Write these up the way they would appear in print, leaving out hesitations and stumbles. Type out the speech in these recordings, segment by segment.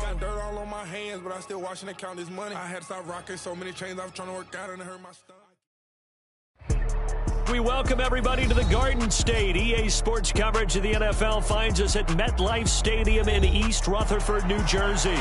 got dirt all on my hands, but I still watching and count this money. I had to stop rocking so many chains. I was trying to work out and it hurt my stomach. We welcome everybody to the Garden State. EA Sports coverage of the NFL finds us at MetLife Stadium in East Rutherford, New Jersey.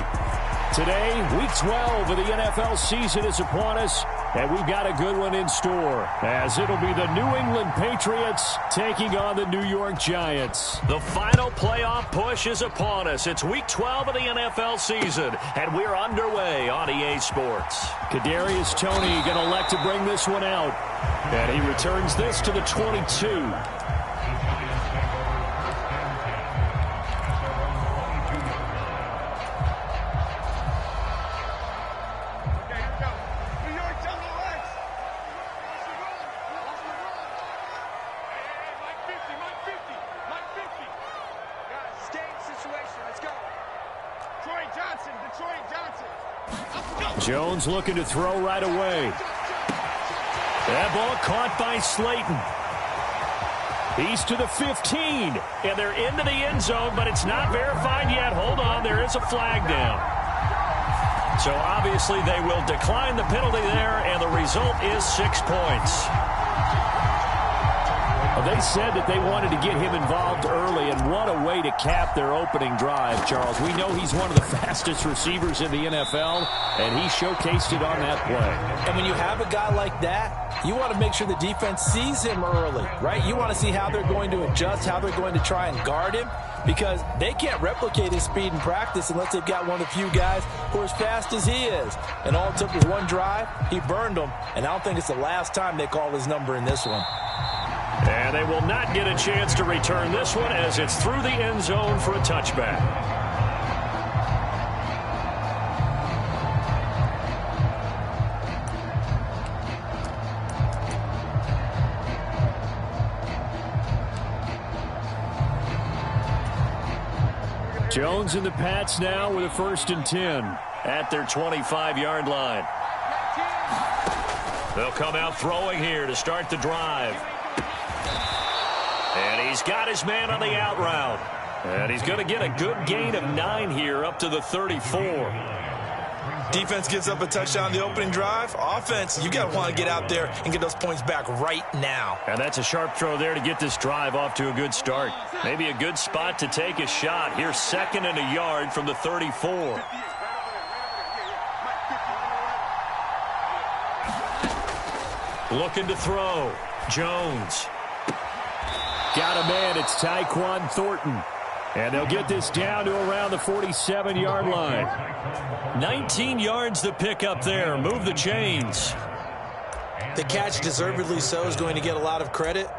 Today, Week 12 of the NFL season is upon us, and we've got a good one in store, as it'll be the New England Patriots taking on the New York Giants. The final playoff push is upon us. It's Week 12 of the NFL season, and we're underway on EA Sports. Kadarius Toney going to elect to bring this one out, and he returns this to the 22. Jones looking to throw right away. That ball caught by Slayton. He's to the 15, and they're into the end zone, but it's not verified yet. Hold on, there is a flag down. So obviously they will decline the penalty there, and the result is 6 points. They said that they wanted to get him involved early, and what a way to cap their opening drive, Charles. We know he's one of the fastest receivers in the NFL, and he showcased it on that play. And when you have a guy like that, you want to make sure the defense sees him early, right? You want to see how they're going to adjust, how they're going to try and guard him, because they can't replicate his speed in practice unless they've got one of the few guys who are as fast as he is. And all it took was one drive. He burned them, and I don't think it's the last time they call his number in this one. And they will not get a chance to return this one as it's through the end zone for a touchback. Jones and the Pats now with a 1st and 10 at their 25-yard line. They'll come out throwing here to start the drive. And he's got his man on the out route. And he's going to get a good gain of 9 here up to the 34. Defense gives up a touchdown the opening drive. Offense, you got to want to get out there and get those points back right now. And that's a sharp throw there to get this drive off to a good start. Maybe a good spot to take a shot. Here's 2nd and a yard from the 34. Looking to throw. Jones. Got a man. It's Tyquan Thornton. And they'll get this down to around the 47-yard line. 19 yards to pick up there. Move the chains. The catch, deservedly so, is going to get a lot of credit,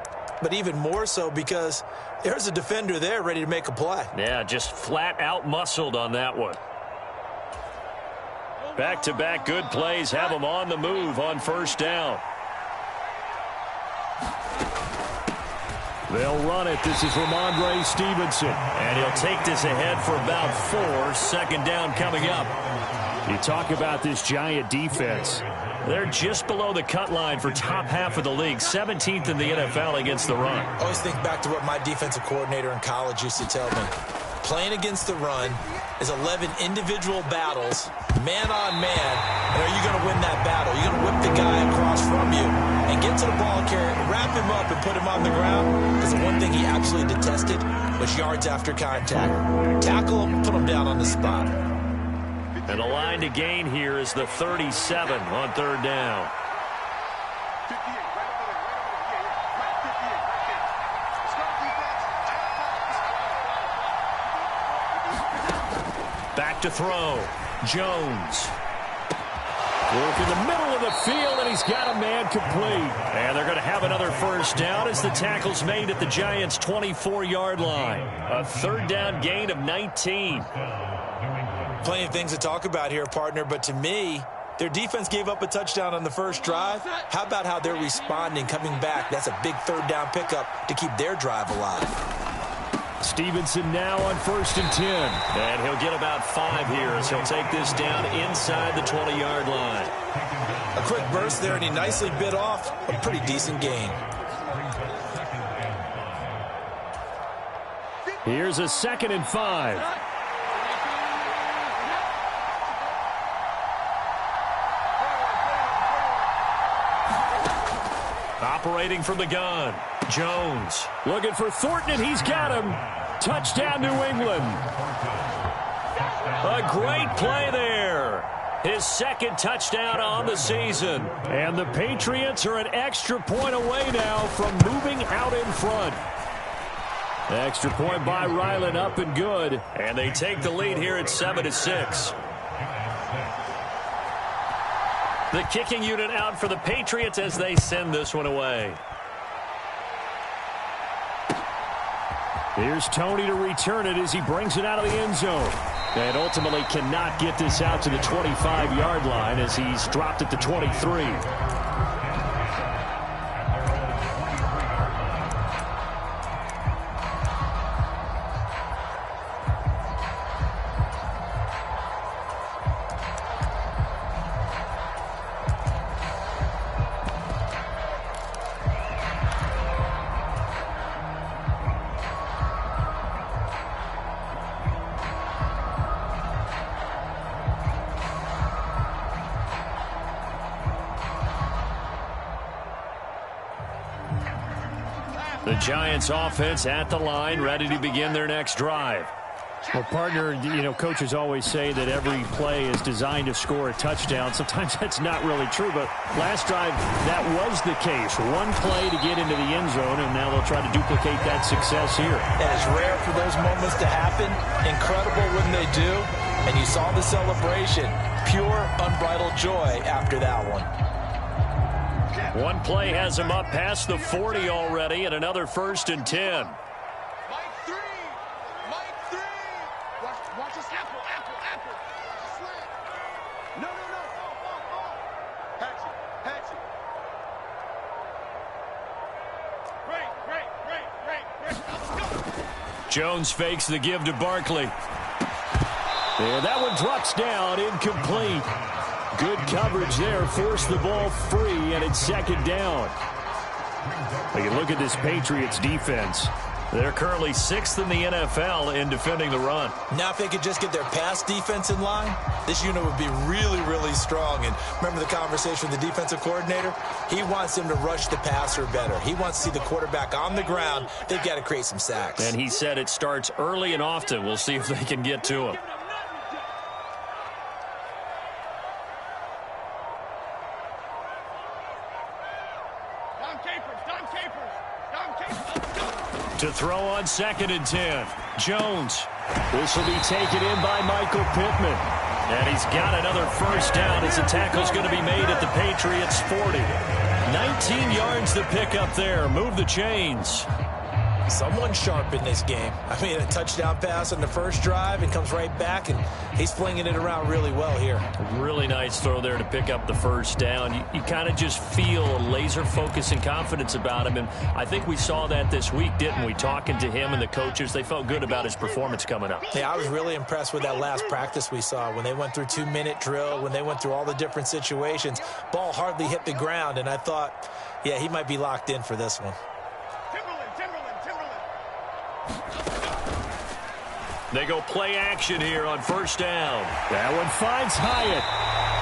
but even more so because there's a defender there ready to make a play. Yeah, just flat out muscled on that one. Back-to-back good plays have them on the move on 1st down. They'll run it. This is Ramondre Stevenson. And he'll take this ahead for about 4. 2nd down coming up. You talk about this Giant defense. They're just below the cut line for top half of the league. 17th in the NFL against the run. I always think back to what my defensive coordinator in college used to tell me. Playing against the run is 11 individual battles, man on man. And are you going to win that battle? You're going to whip the guy across from you and get to the ball carrier, wrap him up, and put him on the ground. Because the one thing he absolutely detested was yards after contact. Tackle him, put him down on the spot. And the line to gain here is the 37 on 3rd down. Back to throw. Jones. Work in the middle of the field, and he's got a man complete. And they're going to have another 1st down as the tackle's made at the Giants' 24-yard line. A 3rd down gain of 19. Plenty of things to talk about here, partner, but to me, their defense gave up a touchdown on the 1st drive. How about how they're responding, coming back? That's a big 3rd down pickup to keep their drive alive. Stevenson now on 1st and 10. And he'll get about 5 here as he'll take this down inside the 20-yard line. A quick burst there, and he nicely bit off a pretty decent gain. Here's a 2nd and 5. Operating from the gun, Jones. Looking for Thornton, and he's got him. Touchdown, New England. A great play there. His second touchdown on the season. And the Patriots are an extra point away now from moving out in front. Extra point by Ryland, up and good. And they take the lead here at 7-6. The kicking unit out for the Patriots as they send this one away. Here's Tony to return it as he brings it out of the end zone. And ultimately cannot get this out to the 25-yard line as he's dropped at the 23. The Giants offense at the line, ready to begin their next drive. Well, partner, coaches always say that every play is designed to score a touchdown. Sometimes that's not really true, but last drive, that was the case. One play to get into the end zone, and now they'll try to duplicate that success here. And it's rare for those moments to happen. Incredible when they do. And you saw the celebration. Pure, unbridled joy after that one. One play has him up past the 40 already, and another 1st and 10. Mike 3. Watch this. Apple. Slant. No. Fall. Hatch it. Great. Let's go. Jones fakes the give to Barkley. And that one drops down, incomplete. Good coverage there, forced the ball free, and it's 2nd down. We can look at this Patriots defense. They're currently 6th in the NFL in defending the run. Now if they could just get their pass defense in line, this unit would be really, really strong. And remember the conversation with the defensive coordinator? He wants them to rush the passer better. He wants to see the quarterback on the ground. They've got to create some sacks. And he said it starts early and often. We'll see if they can get to him. To throw on 2nd and 10. Jones. This will be taken in by Michael Pittman. And he's got another 1st down as the tackle's going to be made at the Patriots' 40. 19 yards to pick up there. Move the chains. Someone sharp in this game. I mean, a touchdown pass on the first drive and comes right back, and he's flinging it around really well here. Really nice throw there to pick up the 1st down. You kind of just feel a laser focus and confidence about him, and I think we saw that this week, didn't we? Talking to him and the coaches, they felt good about his performance coming up. Yeah, I was really impressed with that last practice we saw when they went through 2-minute drill, when they went through all the different situations. Ball hardly hit the ground, and I thought, yeah, he might be locked in for this one. They go play action here on 1st down. That one finds Hyatt.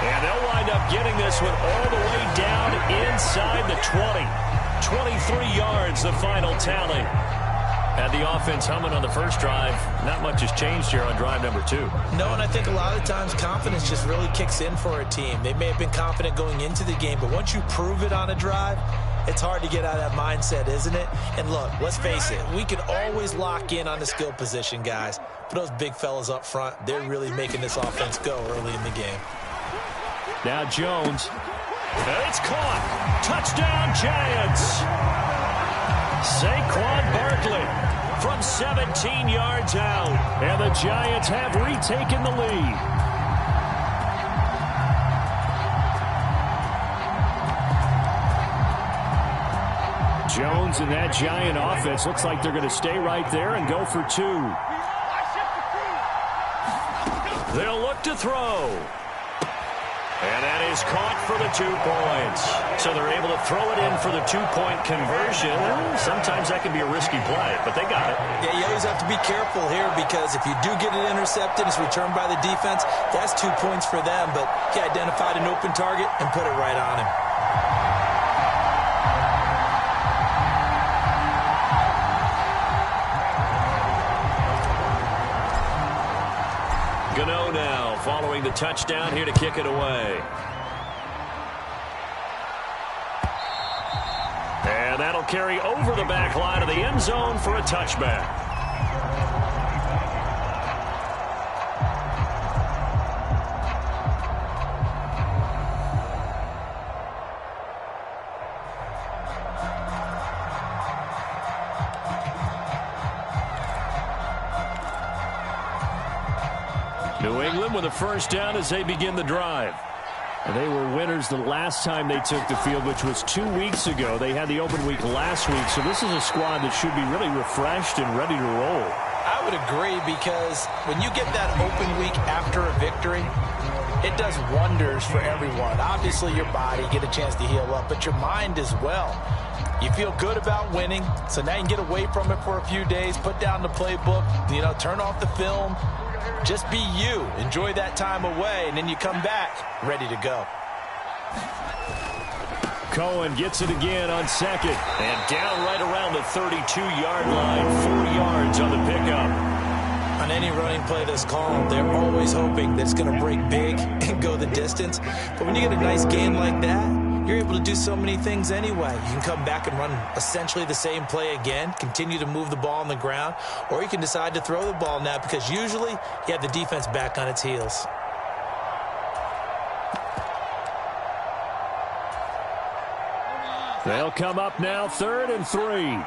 And they'll wind up getting this one all the way down inside the 20. 23 yards, the final tally. Had the offense humming on the first drive. Not much has changed here on drive number 2. No, and I think a lot of times confidence just really kicks in for a team. They may have been confident going into the game, but once you prove it on a drive, it's hard to get out of that mindset, isn't it? And look, let's face it, we can always lock in on the skill position, guys. But those big fellas up front, they're really making this offense go early in the game. Now Jones. It's caught. Touchdown, Giants. Saquon Barkley from 17 yards out. And the Giants have retaken the lead. Jones and that Giant offense looks like they're going to stay right there and go for 2. They'll look to throw. And that is caught for the 2 points. So they're able to throw it in for the 2-point conversion. Sometimes that can be a risky play, but they got it. Yeah, you always have to be careful here because if you do get it intercepted, it's returned by the defense, that's 2 points for them. But he identified an open target and put it right on him. Gano now following the touchdown here to kick it away. And that'll carry over the back line of the end zone for a touchback. New England with a first down as they begin the drive. And they were winners the last time they took the field, which was 2 weeks ago. They had the open week last week, so this is a squad that should be really refreshed and ready to roll. I would agree, because when you get that open week after a victory, it does wonders for everyone. Obviously, your body, get a chance to heal up, but your mind as well. You feel good about winning, so now you can get away from it for a few days, put down the playbook, turn off the film. Just be you. Enjoy that time away, and then you come back ready to go. Cohen gets it again on second. And down right around the 32-yard line. 4 yards on the pickup. On any running play that's called, they're always hoping that it's going to break big and go the distance. But when you get a nice gain like that, you're able to do so many things anyway. You can come back and run essentially the same play again, continue to move the ball on the ground, or you can decide to throw the ball now, because usually you have the defense back on its heels. They'll come up now, 3rd and 3.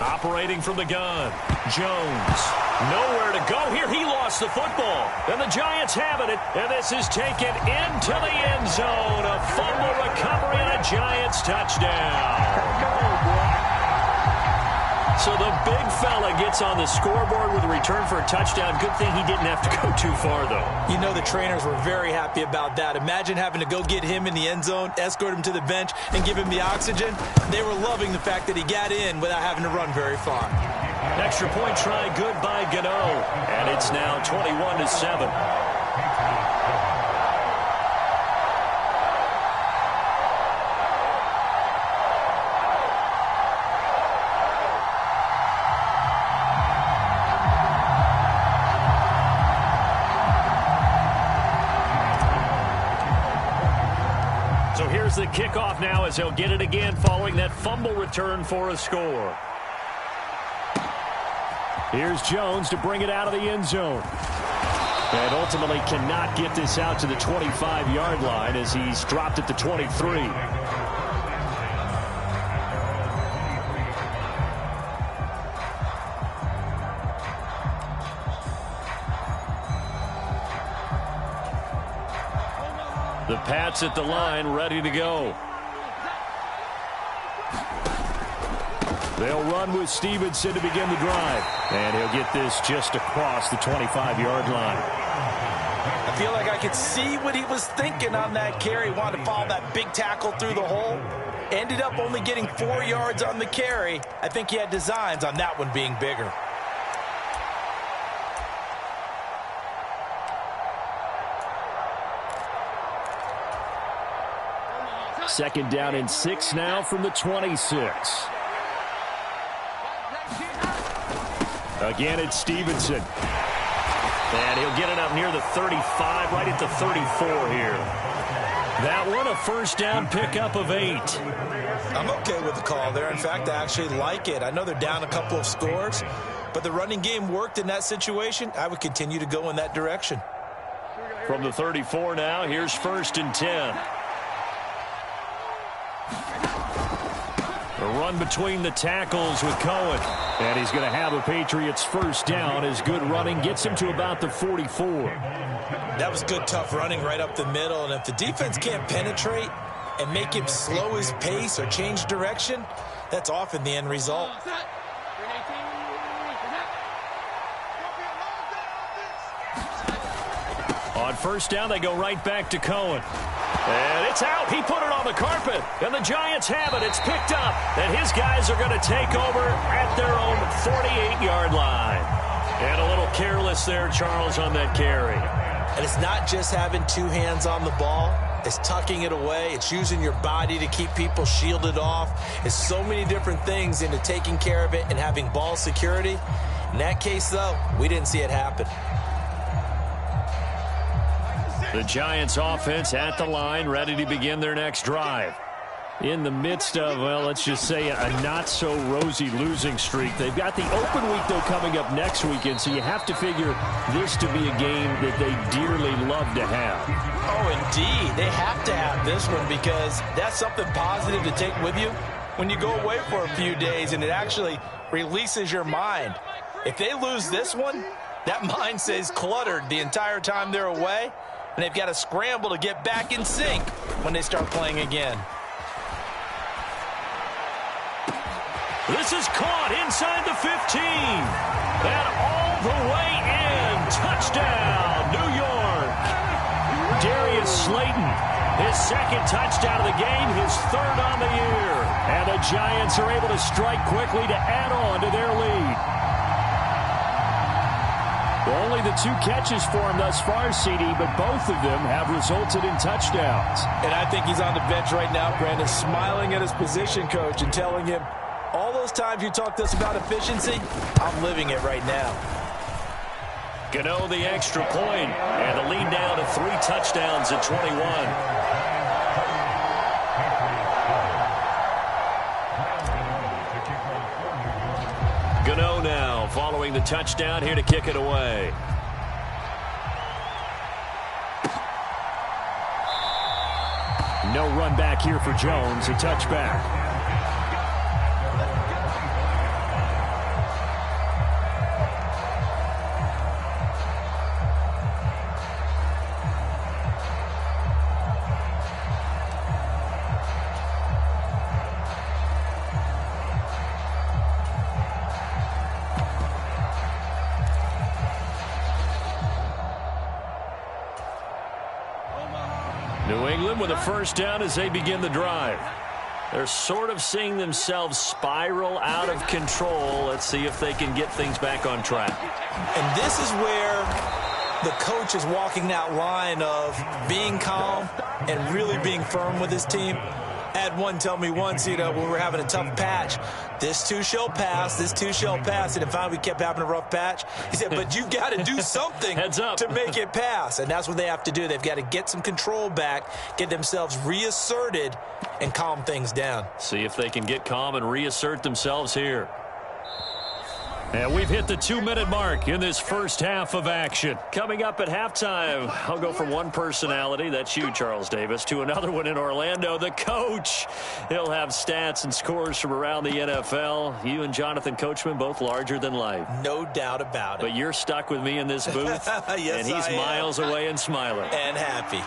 Operating from the gun, Jones. Nowhere to go here. He lost the football. And the Giants have it. And this is taken into the end zone. A fumble recovery and a Giants touchdown. So the big fella gets on the scoreboard with a return for a touchdown. Good thing he didn't have to go too far, though. The trainers were very happy about that. Imagine having to go get him in the end zone, escort him to the bench, and give him the oxygen. They were loving the fact that he got in without having to run very far. Extra point try good by Gano. And it's now 21-7. Here's the kickoff now, as he'll get it again following that fumble return for a score. Here's Jones to bring it out of the end zone. And ultimately cannot get this out to the 25-yard line as he's dropped at the 23. The Pats at the line, ready to go. They'll run with Stevenson to begin the drive. And he'll get this just across the 25-yard line. I feel like I could see what he was thinking on that carry. Wanted to follow that big tackle through the hole. Ended up only getting 4 yards on the carry. I think he had designs on that one being bigger. Second down and 6 now from the 26. Again, it's Stevenson. And he'll get it up near the 35, right at the 34 here. That one, a first down pickup of 8. I'm okay with the call there. In fact, I actually like it. I know they're down a couple of scores, but the running game worked in that situation. I would continue to go in that direction. From the 34 now, here's 1st and 10. A run between the tackles with Cohen. And he's going to have a Patriots first down as good running gets him to about the 44. That was good, tough running right up the middle. And if the defense can't penetrate and make him slow his pace or change direction, that's often the end result. On first down, they go right back to Cohen. And it's out. He put it on the carpet. And the Giants have it. It's picked up. And his guys are going to take over at their own 48-yard line. And a little careless there, Charles, on that carry. And it's not just having two hands on the ball. It's tucking it away. It's using your body to keep people shielded off. It's so many different things into taking care of it and having ball security. In that case, though, we didn't see it happen. The Giants offense at the line, ready to begin their next drive. In the midst of, well, let's just say a not-so-rosy losing streak. They've got the open week, though, coming up next weekend, so you have to figure this to be a game that they dearly love to have. Oh, indeed. They have to have this one because that's something positive to take with you when you go away for a few days, and it actually releases your mind. If they lose this one, that mind stays cluttered the entire time they're away, and they've got to scramble to get back in sync when they start playing again. This is caught inside the 15. And all the way in. Touchdown, New York. Darius Slayton, his second touchdown of the game, his third on the year. And the Giants are able to strike quickly to add on to their lead. Only the 2 catches for him thus far, CD, but both of them have resulted in touchdowns. And I think he's on the bench right now, Brandon, smiling at his position coach and telling him, all those times you talked to us about efficiency, I'm living it right now. Gano the extra point, and the lead down to 3 touchdowns at 21. Gano now following the touchdown, here to kick it away. No run back here for Jones, a touchback. New England with a first down as they begin the drive. They're sort of seeing themselves spiral out of control. Let's see if they can get things back on track. And this is where the coach is walking that line of being calm and really being firm with his team. I had one tell me once, when we were having a tough patch, this too shall pass, this too shall pass. And finally we kept having a rough patch. He said, but you've got to do something to make it pass. And that's what they have to do. They've got to get some control back, get themselves reasserted, and calm things down. See if they can get calm and reassert themselves here. And we've hit the 2-minute mark in this first half of action. Coming up at halftime, I'll go from one personality, that's you, Charles Davis, to another one in Orlando, the coach. He'll have stats and scores from around the NFL. You and Jonathan Coachman, both larger than life. No doubt about it. But you're stuck with me in this booth, yes, and he's miles away and smiling. And happy.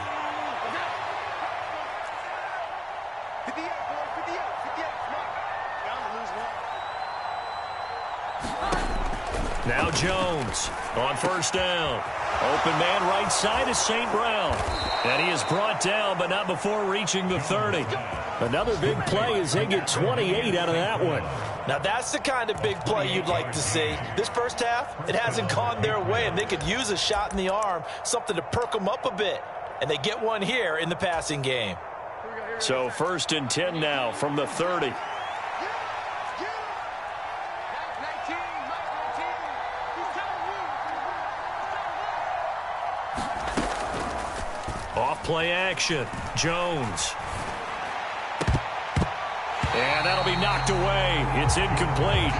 Now Jones on first down. Open man right side is St. Brown. And he is brought down, but not before reaching the 30. Another big play as they get 28 out of that one. Now that's the kind of big play you'd like to see. This first half, it hasn't gone their way, and they could use a shot in the arm, something to perk them up a bit. And they get one here in the passing game. So 1st and 10 now from the 30. Play action. Jones. And that'll be knocked away. It's incomplete.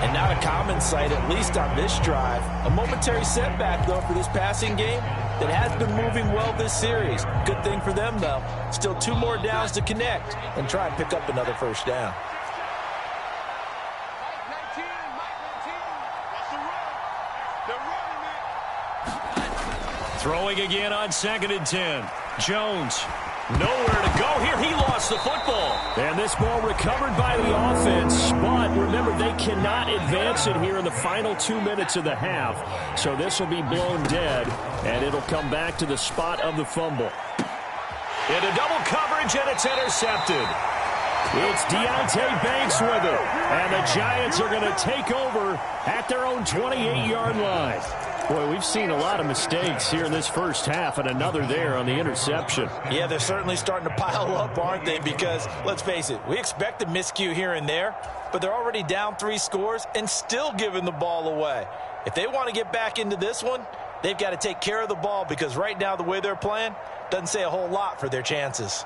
And not a common sight, at least on this drive. A momentary setback, though, for this passing game that has been moving well this series. Good thing for them, though. Still 2 more downs to connect and try and pick up another first down. Throwing again on 2nd and 10. Jones, nowhere to go here. He lost the football. And this ball recovered by the offense. But remember, they cannot advance it here in the final 2 minutes of the half. So this will be blown dead, and it'll come back to the spot of the fumble. Into double coverage, and it's intercepted. It's Deontay Banks with it. And the Giants are going to take over at their own 28-yard line. Boy, we've seen a lot of mistakes here in this first half, and another there on the interception. Yeah, they're certainly starting to pile up, aren't they? Because, let's face it, we expect a miscue here and there, but they're already down 3 scores and still giving the ball away. If they want to get back into this one, they've got to take care of the ball, because right now the way they're playing doesn't say a whole lot for their chances.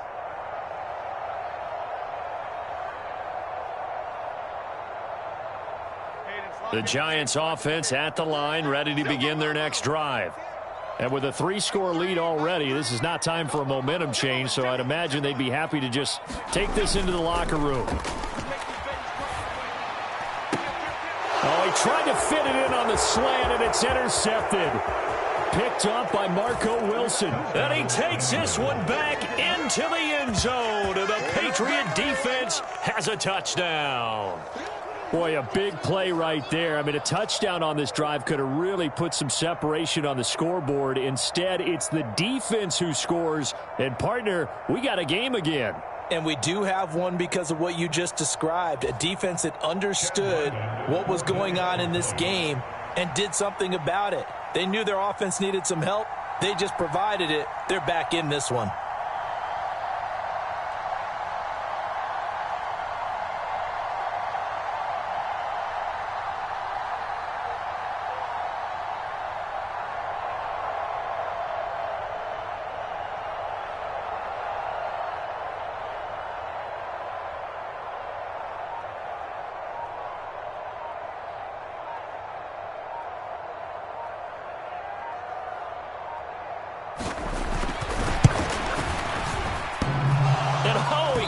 The Giants offense at the line, ready to begin their next drive. And with a 3-score lead already, this is not time for a momentum change, so I'd imagine they'd be happy to just take this into the locker room. Oh, he tried to fit it in on the slant, and it's intercepted. Picked up by Marco Wilson. And he takes this one back into the end zone, and the Patriot defense has a touchdown. Boy, a big play right there. I mean, a touchdown on this drive could have really put some separation on the scoreboard. Instead, it's the defense who scores. And, partner, we got a game again. And we do have one because of what you just described. A defense that understood what was going on in this game and did something about it. They knew their offense needed some help. They just provided it. They're back in this one.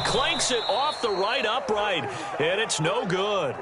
Clanks it off the right upright, and it's no good.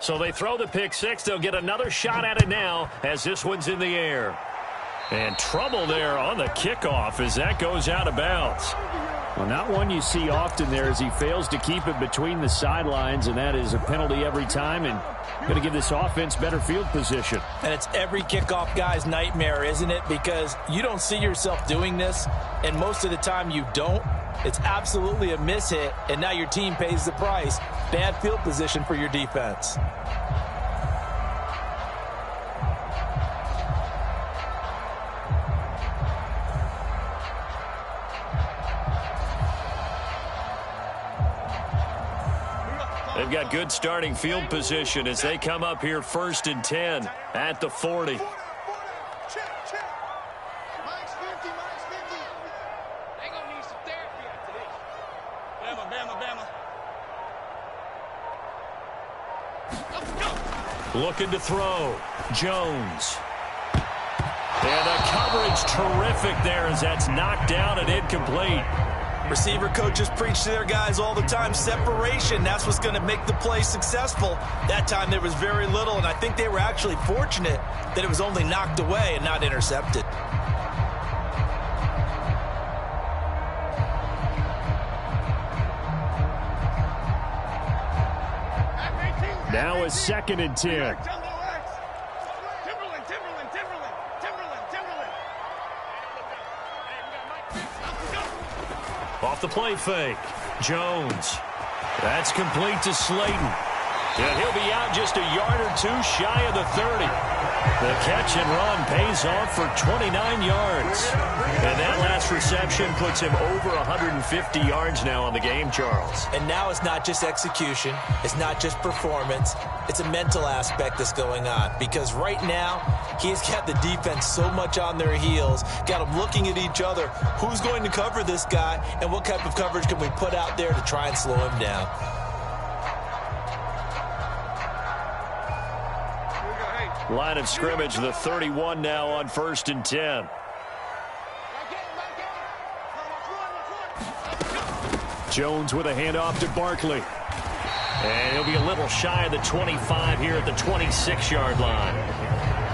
So they throw the pick six. They'll get another shot at it now as this one's in the air. And trouble there on the kickoff as that goes out of bounds. Well, not one you see often there as he fails to keep it between the sidelines, and that is a penalty every time and going to give this offense better field position. And it's every kickoff guy's nightmare, isn't it? Because you don't see yourself doing this, and most of the time you don't. It's absolutely a mishit, and now your team pays the price. Bad field position for your defense. They've got good starting field position as they come up here 1st and 10 at the 40. Looking to throw. Jones. And the coverage terrific there as that's knocked down and incomplete. Receiver coaches preach to their guys all the time. Separation, that's what's going to make the play successful. That time there was very little, and I think they were actually fortunate that it was only knocked away and not intercepted. Now a 2nd and 10. Off the play fake. Jones. That's complete to Slayton. And he'll be out just a yard or two shy of the 30. The catch and run pays off for 29 yards. And that last reception puts him over 150 yards now on the game, Charles. And now it's not just execution. It's not just performance. It's a mental aspect that's going on. Because right now, he's got the defense so much on their heels, got them looking at each other. Who's going to cover this guy, and what type of coverage can we put out there to try and slow him down? Line of scrimmage, the 31 now on 1st and 10. Jones with a handoff to Barkley. And he'll be a little shy of the 25 here at the 26-yard line.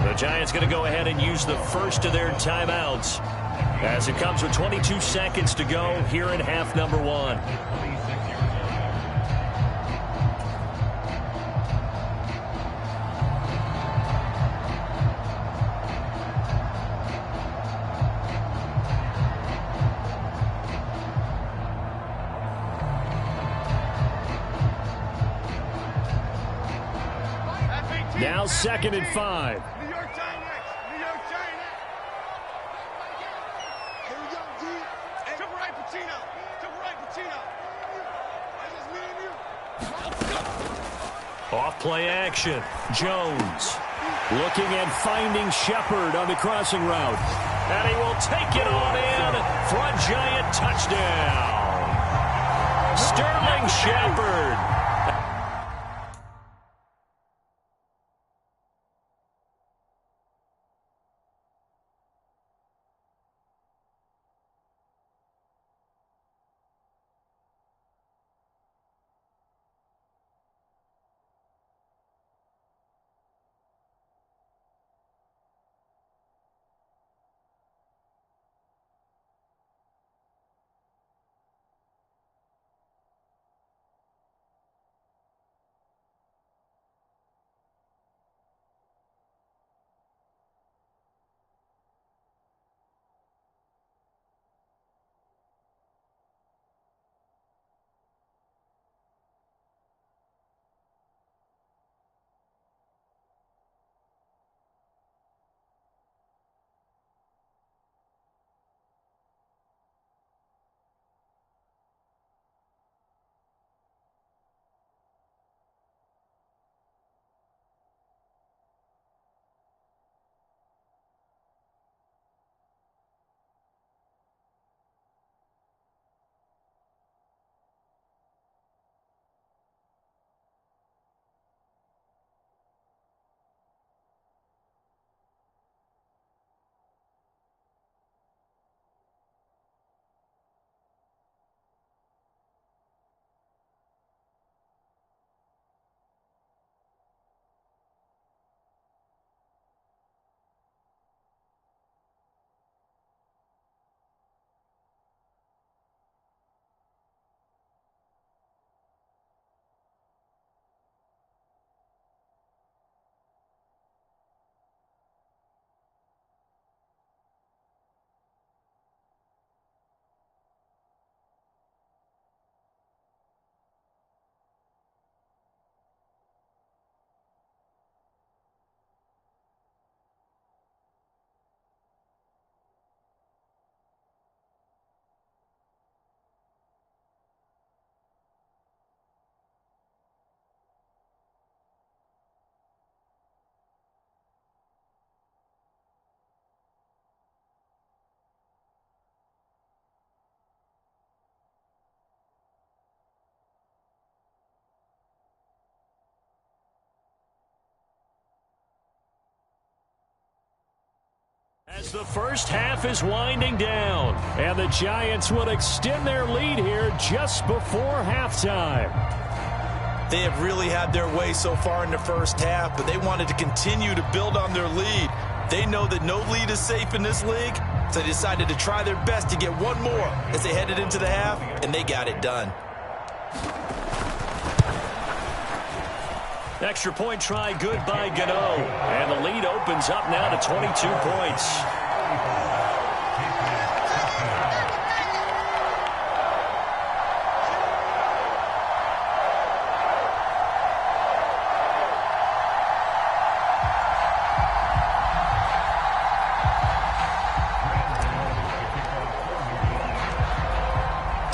The Giants going to go ahead and use the first of their timeouts as it comes with 22 seconds to go here in half number 1. Now 2nd and 5. New York Giants. New York Giants. Here we go, G. To the right, Pacino. To the right, Pacino. I just need you. Off play action. Jones looking and finding Shepard on the crossing route. And he will take it on in for a Giant touchdown. Sterling Shepard. As the first half is winding down, and the Giants will extend their lead here just before halftime. They have really had their way so far in the first half, but they wanted to continue to build on their lead. They know that no lead is safe in this league, so they decided to try their best to get one more as they headed into the half, and they got it done. Extra point try good by Gano. And the lead opens up now to 22 points.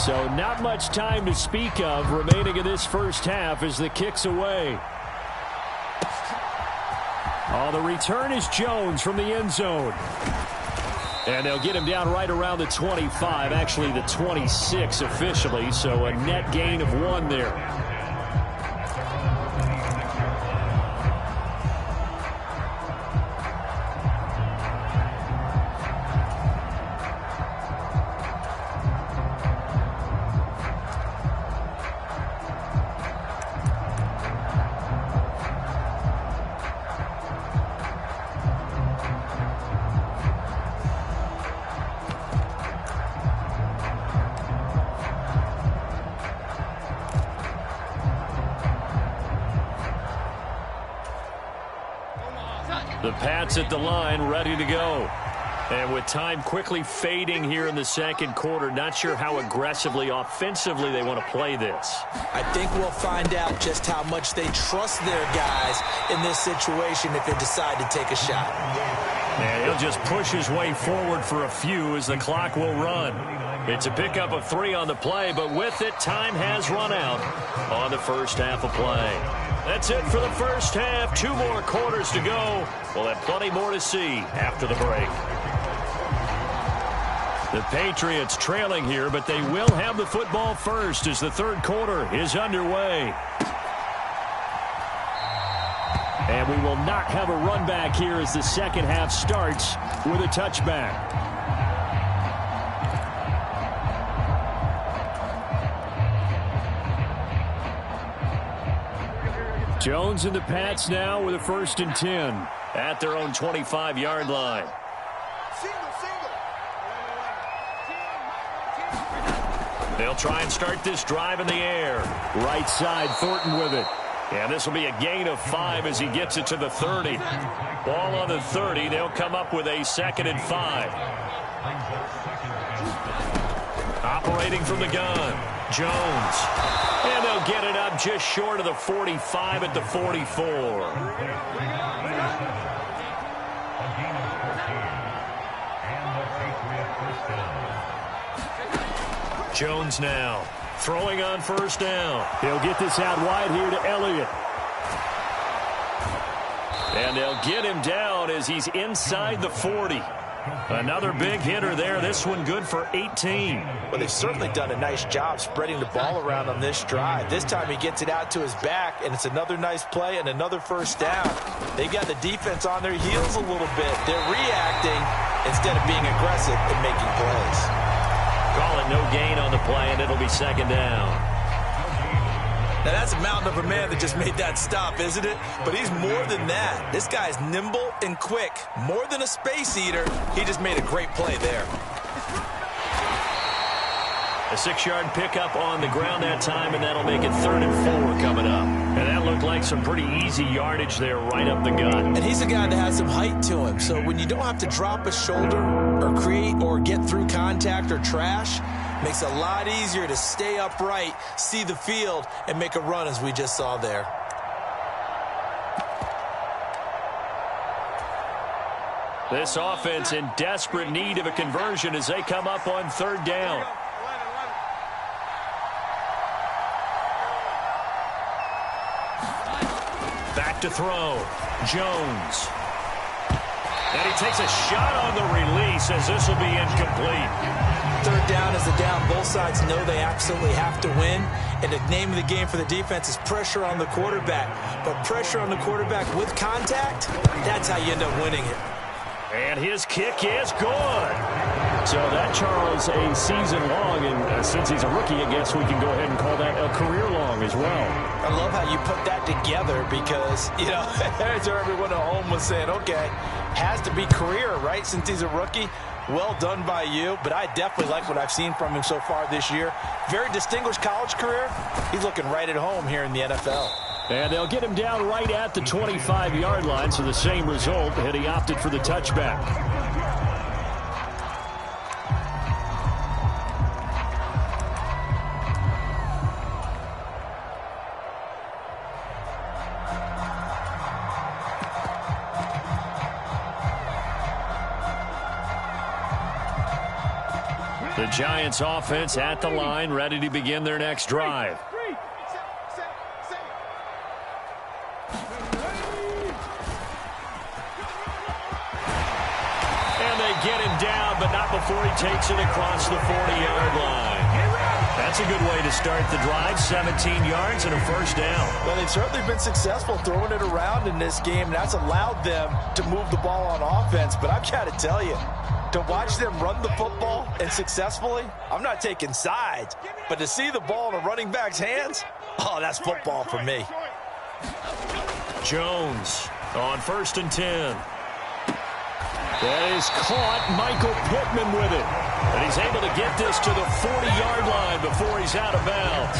So not much time to speak of remaining in this first half as the kick's away. Oh, the return is Jones from the end zone. And they'll get him down right around the 25, actually the 26 officially, so a net gain of 1 there. The Pats at the line, ready to go. And with time quickly fading here in the second quarter, not sure how aggressively, offensively they want to play this. I think we'll find out just how much they trust their guys in this situation if they decide to take a shot. And he'll just push his way forward for a few as the clock will run. It's a pickup of 3 on the play, but with it, time has run out on the first half of play. That's it for the first half. 2 more quarters to go. We'll have plenty more to see after the break. The Patriots trailing here, but they will have the football first as the third quarter is underway. And we will not have a run back here as the second half starts with a touchback. Jones and the Pats now with a 1st and 10 at their own 25-yard line. They'll try and start this drive in the air. Right side, Thornton with it. And this will be a gain of 5 as he gets it to the 30. Ball on the 30. They'll come up with a 2nd and 5. Operating from the gun, Jones. And they'll get it up just short of the 45 at the 44. Jones now throwing on 1st down. He'll get this out wide here to Elliott. And they'll get him down as he's inside the 40. Another big hitter there. This one good for 18. Well, they've certainly done a nice job spreading the ball around on this drive. This time he gets it out to his back, and it's another nice play and another 1st down. They've got the defense on their heels a little bit. They're reacting instead of being aggressive and making plays. Call it no gain on the play, and it'll be 2nd down. Now, that's a mountain of a man that just made that stop, isn't it? But he's more than that. This guy's nimble and quick. More than a space eater. He just made a great play there. A 6-yard pickup on the ground that time, and that'll make it 3rd and 4 coming up. And that looked like some pretty easy yardage there right up the gut. And he's a guy that has some height to him. So when you don't have to drop a shoulder or create or get through contact or trash, makes it a lot easier to stay upright, see the field, and make a run as we just saw there. This offense in desperate need of a conversion as they come up on 3rd down. Back to throw. Jones. And he takes a shot on the release as this will be incomplete. 3rd down is the down. Both sides know they absolutely have to win. And the name of the game for the defense is pressure on the quarterback. But pressure on the quarterback with contact, that's how you end up winning it. And his kick is good. So that, Charles, a season long, and since he's a rookie, I guess we can go ahead and call that a career long as well. I love how you put that together because, you know, as everyone at home was saying, okay, has to be career, right, since he's a rookie. Well done by you, but I definitely like what I've seen from him so far this year. Very distinguished college career. He's looking right at home here in the NFL. And they'll get him down right at the 25-yard line, so the same result, and he opted for the touchback. The Giants offense at the line, ready to begin their next drive. And they get him down, but not before he takes it across the 40-yard line. That's a good way to start the drive, 17 yards and a 1st down. Well, they've certainly been successful throwing it around in this game, and that's allowed them to move the ball on offense. But I've got to tell you, to watch them run the football and successfully, I'm not taking sides, but to see the ball in a running back's hands, oh, that's football for me. Jones on 1st and 10. That is caught. Michael Pittman with it. And he's able to get this to the 40-yard line before he's out of bounds.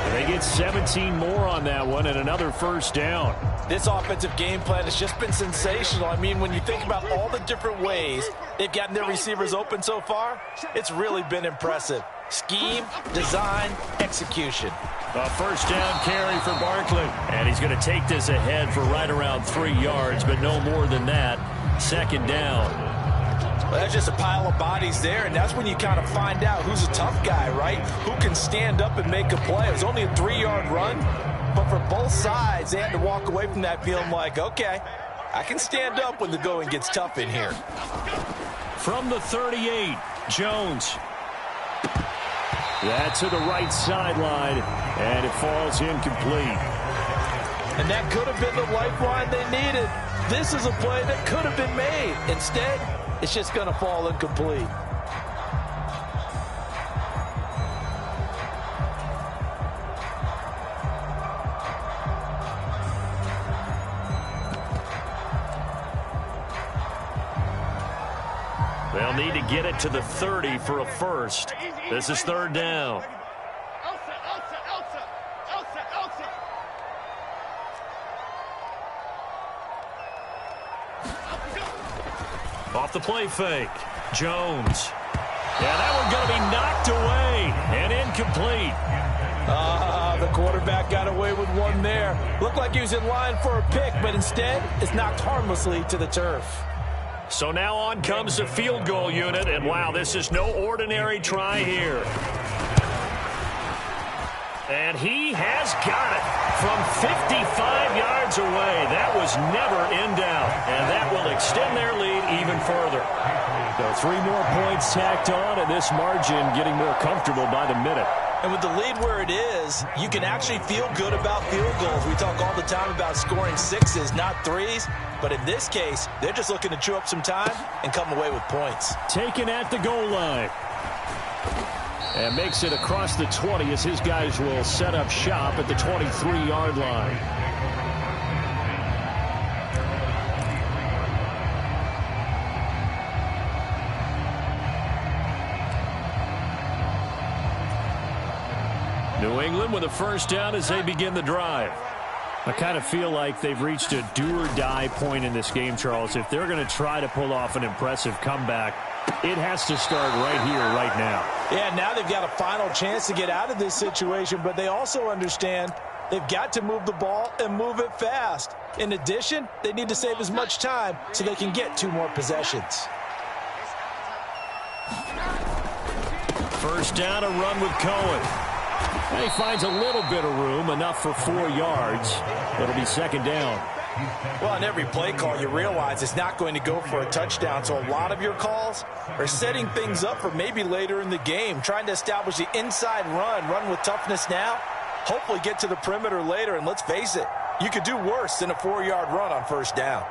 And They get 17 more on that one and another first down. This offensive game plan has just been sensational. I mean, when you think about all the different ways they've gotten their receivers open so far, it's really been impressive. Scheme, design, execution. A first down carry for Barkley. And he's going to take this ahead for right around 3 yards, but no more than that. Second down. Well, that's just a pile of bodies there, and that's when you kind of find out who's a tough guy, right? Who can stand up and make a play. It was only a 3-yard run, but for both sides, they had to walk away from that feeling like, okay, I can stand up when the going gets tough in here. From the 38, Jones. That's to the right sideline, and it falls incomplete. And that could have been the lifeline they needed. This is a play that could have been made. Instead, it's just going to fall incomplete. They'll need to get it to the 30 for a first. This is third down. Off the play fake. Jones. Yeah, that one going to be knocked away and incomplete. The quarterback got away with one there. Looked like he was in line for a pick, but instead it's knocked harmlessly to the turf. So now on comes the field goal unit, and wow, this is no ordinary try here. And he has got it from 55 yards away. That was never in doubt, and that will extend their lead even further. So 3 more points tacked on, and this margin getting more comfortable by the minute. And with the lead where it is, you can actually feel good about field goals. We talk all the time about scoring 6s, not 3s. But in this case, they're just looking to chew up some time and come away with points. Taken at the goal line. And makes it across the 20 as his guys will set up shop at the 23-yard line. New England with a first down as they begin the drive. I kind of feel like they've reached a do-or-die point in this game, Charles. If they're going to try to pull off an impressive comeback, it has to start right here, right now. Yeah, now they've got a final chance to get out of this situation, but they also understand they've got to move the ball and move it fast. In addition, they need to save as much time so they can get 2 more possessions. First down, a run with Cohen. And he finds a little bit of room, enough for 4 yards. It'll be second down. Well, on every play call, you realize it's not going to go for a touchdown. So a lot of your calls are setting things up for maybe later in the game, trying to establish the inside run with toughness now, hopefully get to the perimeter later. And let's face it, you could do worse than a 4-yard run on first down.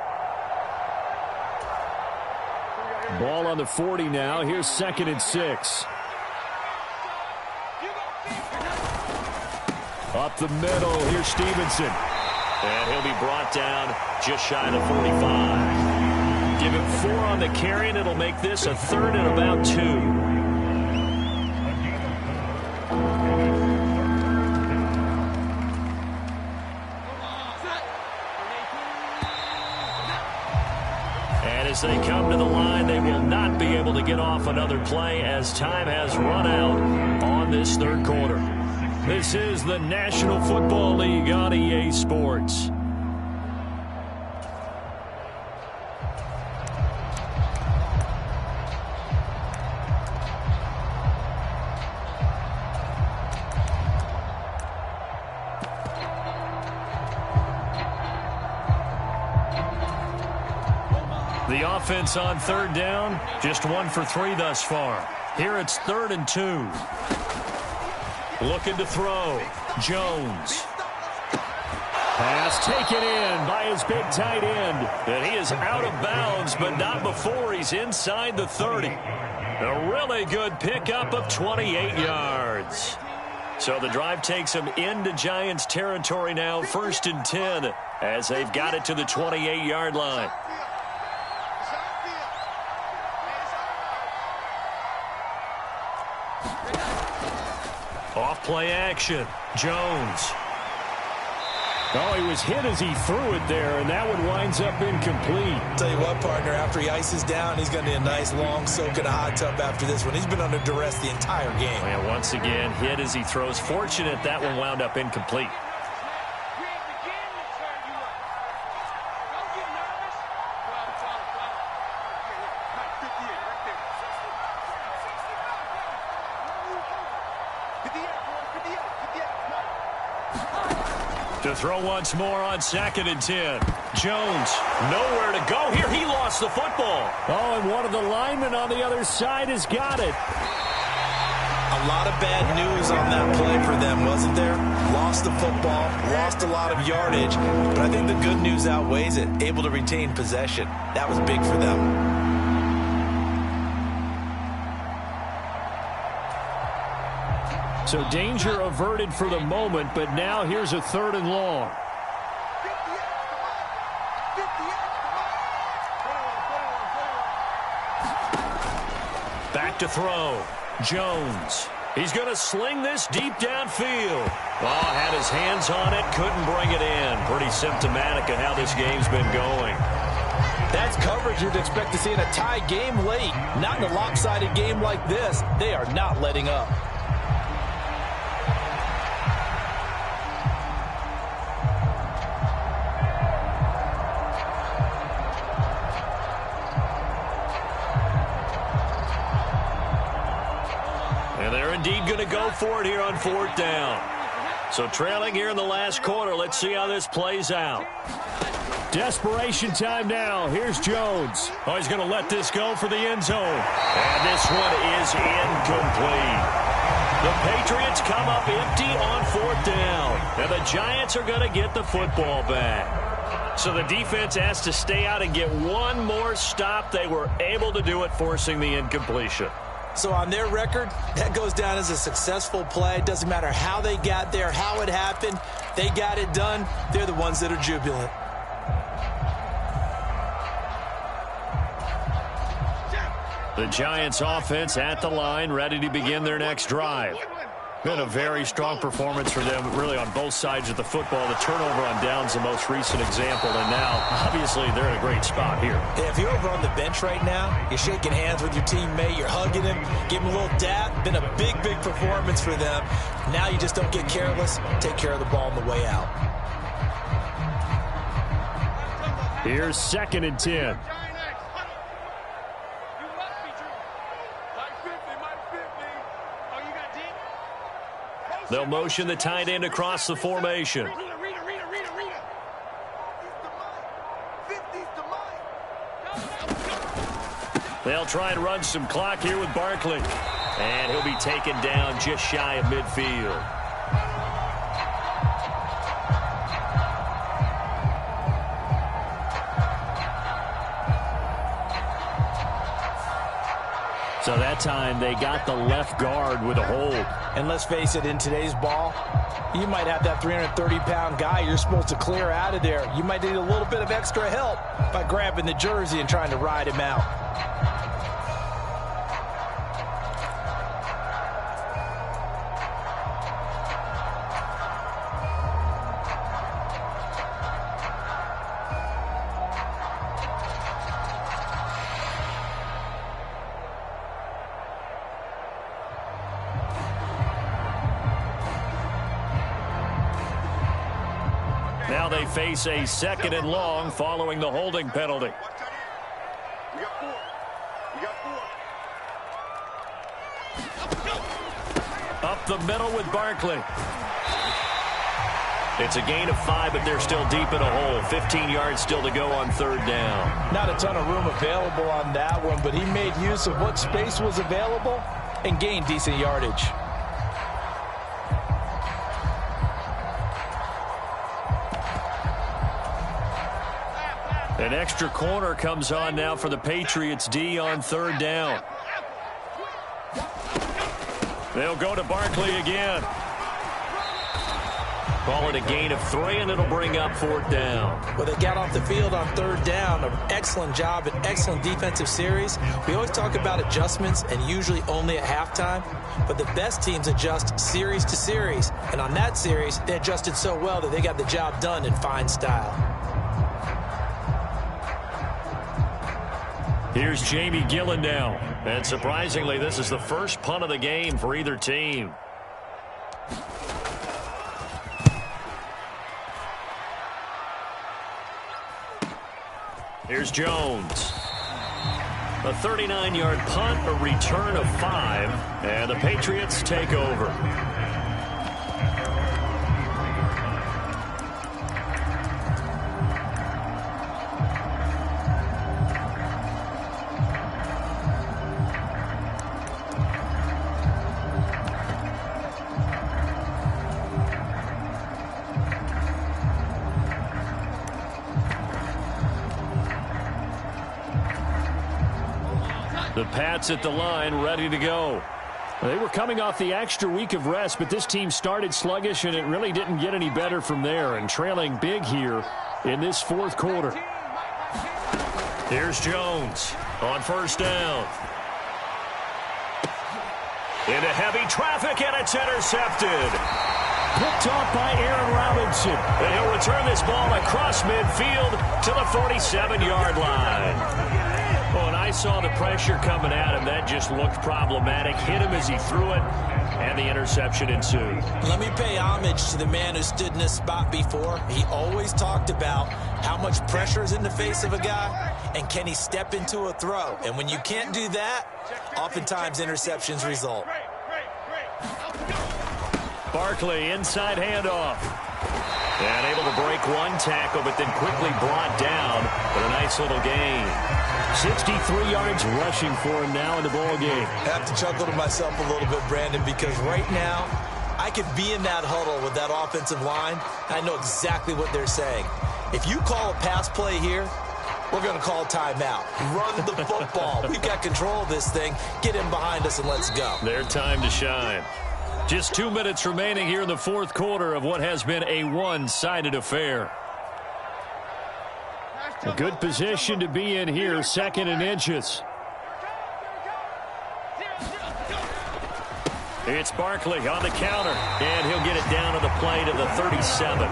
Ball on the 40 now. Here's 2nd and 6. Up the middle, here's Stevenson. And he'll be brought down just shy of 45. Give him 4 on the carry, and it'll make this a 3rd and about 2. And as they come to the line, they will not be able to get off another play as time has run out on this 3rd quarter. This is the National Football League on EA Sports. The offense on 3rd down, just 1 for 3 thus far. Here it's 3rd and 2. Looking to throw. Jones. Pass taken in by his big tight end. And he is out of bounds, but not before he's inside the 30. A really good pickup of 28 yards. So the drive takes him into Giants territory now, 1st and 10, as they've got it to the 28-yard line. Off Play action. Jones. Oh, he was hit as he threw it there, and that one winds up incomplete. Tell you what, partner, after he ices down, he's going to need a nice long soak in a hot tub after this one. He's been under duress the entire game. And once again, hit as he throws. Fortunate that one wound up incomplete. To throw once more on 2nd and 10. Jones, nowhere to go. Here, he lost the football. Oh, and one of the linemen on the other side has got it. A lot of bad news on that play for them, wasn't there? Lost the football, lost a lot of yardage, but I think the good news outweighs it. Able to retain possession. That was big for them. So danger averted for the moment, but now here's a 3rd and long. Back to throw. Jones. He's going to sling this deep downfield. Oh, had his hands on it, couldn't bring it in. Pretty symptomatic of how this game's been going. That's coverage you'd expect to see in a tie game late. Not in a lopsided game like this. They are not letting up. Indeed going to go for it here on 4th down. So trailing here in the last quarter. Let's see how this plays out. Desperation time now. Here's Jones. Oh, he's going to let this go for the end zone. And this one is incomplete. The Patriots come up empty on 4th down. And the Giants are going to get the football back. So the defense has to stay out and get one more stop. They were able to do it, forcing the incompletion. So on their record, that goes down as a successful play. Doesn't matter how they got there, how it happened. They got it done. They're the ones that are jubilant. The Giants offense at the line, ready to begin their next drive. Been a very strong performance for them, really, on both sides of the football. The turnover on downs, the most recent example, and now, obviously, they're in a great spot here. Yeah, if you're over on the bench right now, you're shaking hands with your teammate, you're hugging him, give him a little dap. Been a big, big performance for them. Now you just don't get careless. Take care of the ball on the way out. Here's 2nd and 10. They'll motion the tight end across the formation. They'll try and run some clock here with Barkley. And he'll be taken down just shy of midfield. So that time they got the left guard with a hold. And let's face it, in today's ball, you might have that 330-pound guy you're supposed to clear out of there. You might need a little bit of extra help by grabbing the jersey and trying to ride him out. Now they face a 2nd and long following the holding penalty. We got 4. We got 4. Up the middle with Barkley. It's a gain of 5, but they're still deep in a hole. 15 yards still to go on 3rd down. Not a ton of room available on that one, but he made use of what space was available and gained decent yardage. An extra corner comes on now for the Patriots D on 3rd down. They'll go to Barkley again. Call it a gain of 3, and it'll bring up 4th down. Well, they got off the field on 3rd down. An excellent job, an excellent defensive series. We always talk about adjustments, and usually only at halftime. But the best teams adjust series to series. And on that series, they adjusted so well that they got the job done in fine style. Here's Jamie Gillen now. And surprisingly, this is the first punt of the game for either team. Here's Jones. A 39-yard punt, a return of 5, and the Patriots take over. The Pats at the line, ready to go. They were coming off the extra week of rest, but this team started sluggish, and it really didn't get any better from there, and trailing big here in this 4th quarter. Here's Jones on 1st down. Into heavy traffic, and it's intercepted. Picked off by Aaron Robinson. And he'll return this ball across midfield to the 47-yard line. Oh, and I saw the pressure coming at him. That just looked problematic. Hit him as he threw it, and the interception ensued. Let me pay homage to the man who stood in this spot before. He always talked about how much pressure is in the face of a guy, and can he step into a throw. And when you can't do that, oftentimes interceptions result. Barkley, inside handoff. And able to break one tackle, but then quickly brought down. But a nice little gain. 63 yards rushing for him now in the ball game. I have to chuckle to myself a little bit, Brandon, because right now I could be in that huddle with that offensive line. I know exactly what they're saying. If you call a pass play here, we're going to call timeout. Run the football. We've got control of this thing. Get in behind us and let's go. Their time to shine. Just 2 minutes remaining here in the 4th quarter of what has been a one-sided affair. A good position to be in here, 2nd and inches. It's Barkley on the counter, and he'll get it down to the play to the 37.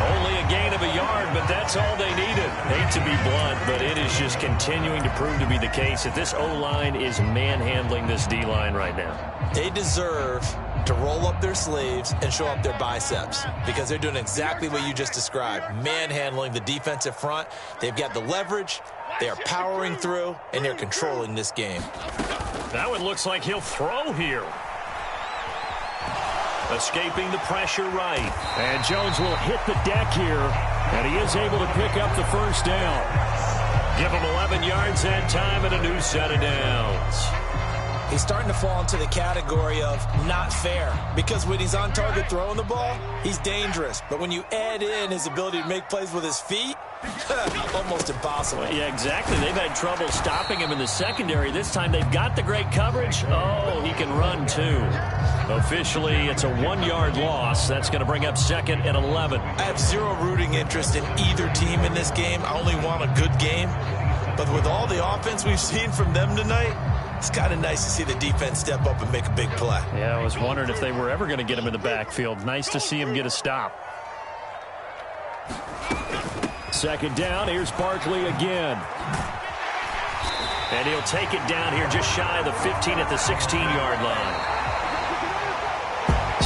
Only a gain of a yard, but that's all they needed. Hate to be blunt, but it is just continuing to prove to be the case that this O-line is manhandling this D-line right now. They deserve to roll up their sleeves and show up their biceps because they're doing exactly what you just described, manhandling the defensive front. They've got the leverage, they are powering through, and they're controlling this game. That one looks like he'll throw here. Escaping the pressure right. And Jones will hit the deck here, and he is able to pick up the 1st down. Give him 11 yards that time and a new set of downs. He's starting to fall into the category of not fair because when he's on target throwing the ball, he's dangerous. But when you add in his ability to make plays with his feet, almost impossible. Well, yeah, exactly. They've had trouble stopping him in the secondary. This time they've got the great coverage. Oh, he can run too. Officially, it's a 1-yard loss. That's going to bring up 2nd and 11. I have zero rooting interest in either team in this game. I only want a good game. But with all the offense we've seen from them tonight, it's kind of nice to see the defense step up and make a big play. Yeah, I was wondering if they were ever going to get him in the backfield. Nice to see him get a stop. 2nd down. Here's Barkley again. And he'll take it down here just shy of the 15 at the 16-yard line.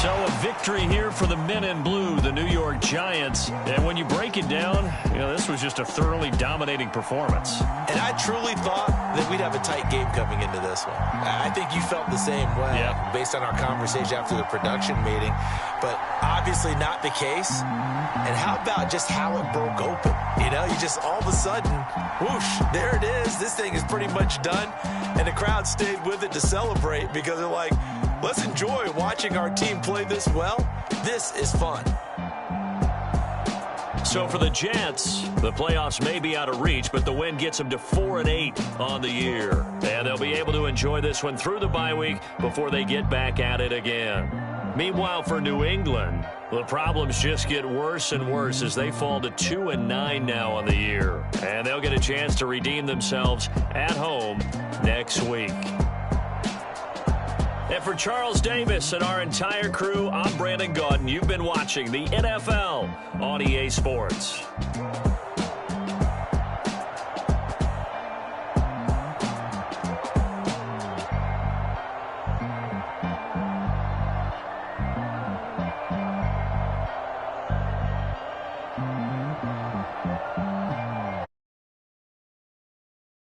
So a victory here for the men in blue, the New York Giants. And when you break it down, you know, this was just a thoroughly dominating performance. And I truly thought that we'd have a tight game coming into this one. I think you felt the same way based on our conversation after the production meeting. But obviously not the case. And how about just how it broke open? You know, you just all of a sudden, whoosh, there it is. This thing is pretty much done. And the crowd stayed with it to celebrate because they're like, let's enjoy watching our team play this well. This is fun. So for the Jets, the playoffs may be out of reach, but the win gets them to 4-8 on the year. And they'll be able to enjoy this one through the bye week before they get back at it again. Meanwhile, for New England, Well, the problems just get worse and worse as they fall to 2-9 now on the year. And they'll get a chance to redeem themselves at home next week. And for Charles Davis and our entire crew, I'm Brandon Gaudin. You've been watching the NFL on EA Sports.